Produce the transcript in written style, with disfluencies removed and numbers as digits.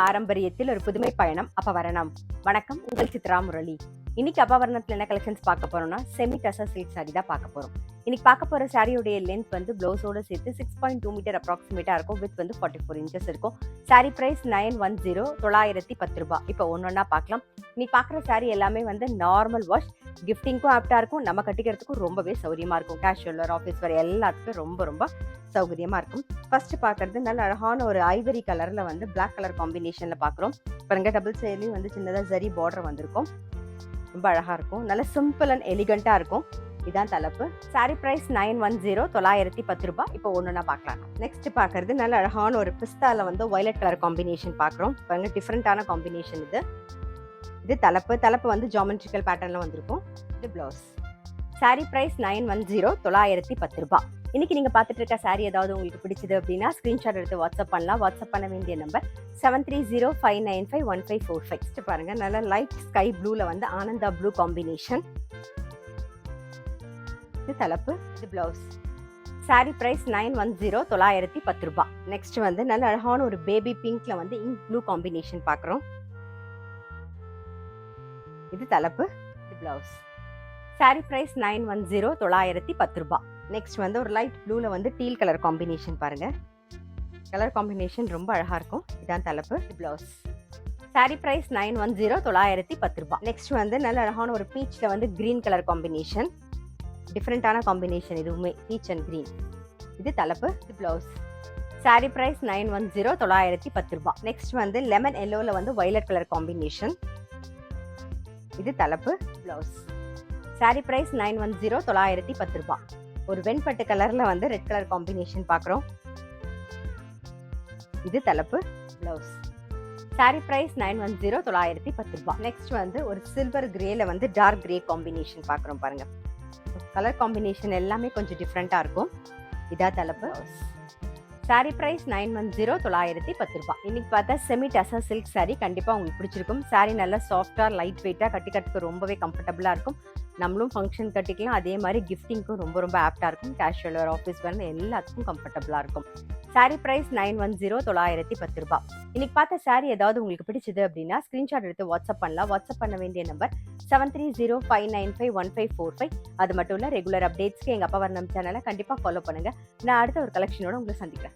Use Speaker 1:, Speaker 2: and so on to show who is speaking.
Speaker 1: பாரம்பரியத்தில் ஒரு புதுமை பயணம் அப்பவரணம். வணக்கம், உங்கள் சித்ரா முரளி. இன்னைக்கு அப்பவரணத்தில் என்ன கலெக்ஷன்ஸ் பார்க்க போறோம்னா செமி டசர் சில்க் சாரி தான் பார்க்க போறோம். இன்னைக்கு பார்க்க போற சாரியோடைய லென்த் வந்து பிளவுஸோட சேர்த்து 6.2 மீட்டர் அப்ராக்சிமேட்டா இருக்கும். வித் வந்து 44 இன்ச்சஸ் இருக்கும். சாரி பிரைஸ் 910 910 ரூபாய். இப்போ ஒன்னொன்னா பார்க்கலாம். இன்னைக்கு பார்க்குற சாரி எல்லாமே வந்து நார்மல் வாஷ், கிஃப்டிங்க்கும் ஆப்டா இருக்கும், நம்ம கட்டிக்கிறதுக்கும் ரொம்பவே சௌரியமா இருக்கும். கேஷுவல் வேர், ஆஃபீஸ் வேர் எல்லாத்துக்கும் ரொம்ப சௌகரியமா இருக்கும். ஃபர்ஸ்ட் பார்க்கறது நல்ல அழகான ஒரு ஐவரி கலர்ல வந்து பிளாக் கலர் காம்பினேஷன்ல பார்க்குறோம். பாருங்க, டபுள் சைட்லயும் வந்து சின்னதா ஜரி பார்டர் வந்திருக்கும். ரொம்ப அழகா இருக்கும். நல்ல சிம்பிள் அண்ட் எலிகண்டா இருக்கும். இதான் தலைப்பு. சாரி பிரைஸ் 910 910 ரூபாய். இப்போ ஒண்ணுன்னா பார்க்கலாம். நெக்ஸ்ட் பார்க்கறது நல்ல அழகான ஒரு பிஸ்தால வந்து வயலட் கலர் காம்பினேஷன் பார்க்குறோம். பாருங்க, டிஃப்ரெண்டான காம்பினேஷன் இது. இது தலைப்பு வந்து ஜாமெட்ரிக்கல் பேட்டர்ன்ல வந்திருக்கும். இது பிளவுஸ். சாரி பிரைஸ் 910 910 ரூபாய். இன்னைக்கு நீங்க பார்த்துட்டு இருக்க சாரி ஏதாவது உங்களுக்கு பிடிச்சது அப்படின்னா ஸ்கிரீன்ஷாட் எடுத்து வாட்ஸ்அப் பண்ணலாம். வாட்ஸ்அப் பண்ண வேண்டிய நம்பர் 7305951545. பாருங்க, நல்ல லைட் ஸ்கை ப்ளூல வந்து ஆனந்தா ப்ளூ காம்பினேஷன். இது தலைப்பு, இது பிளவுஸ். சாரி பிரைஸ் 910 910 ரூபாய். நெக்ஸ்ட் வந்து நல்ல அழகான ஒரு பேபி பிங்க்ல வந்து இங்க் ப்ளூ காம்பினேஷன் பார்க்குறோம். இது தலைப்பு, இது பிளவுஸ். சாரி பிரைஸ் 910 910 ரூபாய். நெக்ஸ்ட் வந்து ஒரு லைட் ப்ளூல வந்து டீல் கலர் காம்பினேஷன் பாருங்க. கலர் காம்பினேஷன் ரொம்ப அழகா இருக்கும். இதான் தலைப்பு, இது பிளவுஸ். சாரி பிரைஸ் 910 910 ரூபாய். நெக்ஸ்ட் வந்து நல்ல அழகான ஒரு பீச்ல வந்து கிரீன் கலர் காம்பினேஷன். டிஃப்ரெண்டான காம்பினேஷன், இதுவுமே பீச் அண்ட் கிரீன். இது தலைப்பு, இது பிளவுஸ். சாரி பிரைஸ் 910 910 ரூபாய். நெக்ஸ்ட் வந்து லெமன் எல்லோல வந்து வயலட் கலர் காம்பினேஷன். இது தலைப்பு, பிளவுஸ். சாரி பிரைஸ் 910 910 ரூபாய். ஒரு வெண்பட்டு கலர்ல வந்து ரெட் கலர் காம்பினேஷன் பார்க்குறோம். இது தலைப்பு, பிளவுஸ். சாரி பிரைஸ் 910 910 ரூபாய். நெக்ஸ்ட் வந்து ஒரு சில்வர் கிரேல வந்து டார்க் கிரே காம்பினேஷன் பார்க்குறோம். பாருங்க, கலர் காம்பினேஷன் எல்லாமே கொஞ்சம் டிஃப்ரெண்டா இருக்கும். இதா தலைப்பு. சாரி பிரைஸ் 910 910 ரூபாய். இன்னைக்கு பார்த்தா செமி டசர் சில்க் சாரி கண்டிப்பா உங்களுக்கு பிடிச்சிருக்கும். சாரி நல்லா சாஃப்டா லைட் வெயிட்டா கட்டிக்கிறதுக்கு ரொம்பவே கம்ஃபர்டபுளா இருக்கும். நம்மளும் ஃபங்க்ஷன் கட்டிக்கலாம், அதே மாதிரி கிஃப்டிங்க்கும் ரொம்ப ஆப்டா இருக்கும். கேஷுவல் வேர், ஆஃபீஸ் வேர் எல்லாத்துக்கும் கம்ஃபர்டபுளா இருக்கும். சாரி பிரைஸ் 910 910 ரூபாய். இன்னைக்கு பார்த்த சாரி ஏதாவது உங்களுக்கு பிடிச்சது அப்படின்னா ஸ்கிரீன்ஷாட் எடுத்து வாட்ஸ்அப் பண்ணலாம். வாட்ஸ்அப் பண்ண வேண்டிய நம்பர் 7305951545. அது மட்டும் இல்ல, ரெகுலர் அப்டேட்ஸ்க்கு எங்க அப்பவரணம் சேனலை கண்டிப்பா ஃபாலோ பண்ணுங்க. நான் அடுத்த ஒரு கலெக்ஷனோட உங்களை சந்திக்கிறேன்.